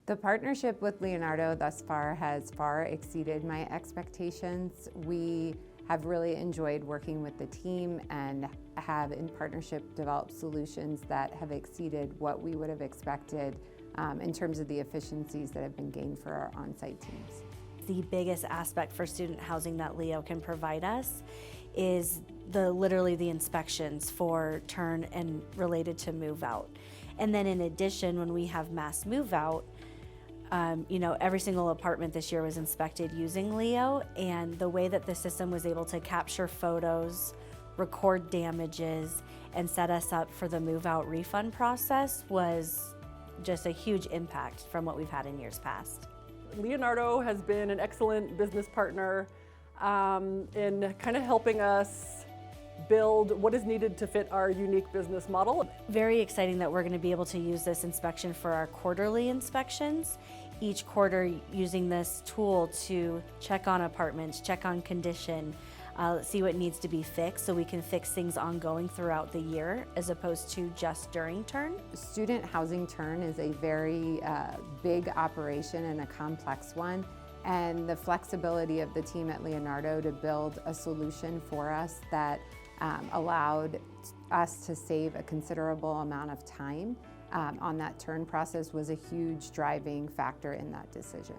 The partnership with Leonardo thus far has far exceeded my expectations. We have really enjoyed working with the team and have in partnership developed solutions that have exceeded what we would have expected in terms of the efficiencies that have been gained for our on-site teams. The biggest aspect for student housing that Leo can provide us is literally the inspections for turn and related to move out. And then in addition, when we have mass move out, every single apartment this year was inspected using Leo, and the way that the system was able to capture photos, record damages, and set us up for the move out refund process was just a huge impact from what we've had in years past. Leonardo has been an excellent business partner in kind of helping us build what is needed to fit our unique business model. Very exciting that we're going to be able to use this inspection for our quarterly inspections. Each quarter using this tool to check on apartments, check on condition, see what needs to be fixed so we can fix things ongoing throughout the year as opposed to just during turn. Student housing turn is a very big operation and a complex one. And the flexibility of the team at Leonardo to build a solution for us that allowed us to save a considerable amount of time on that turn process was a huge driving factor in that decision.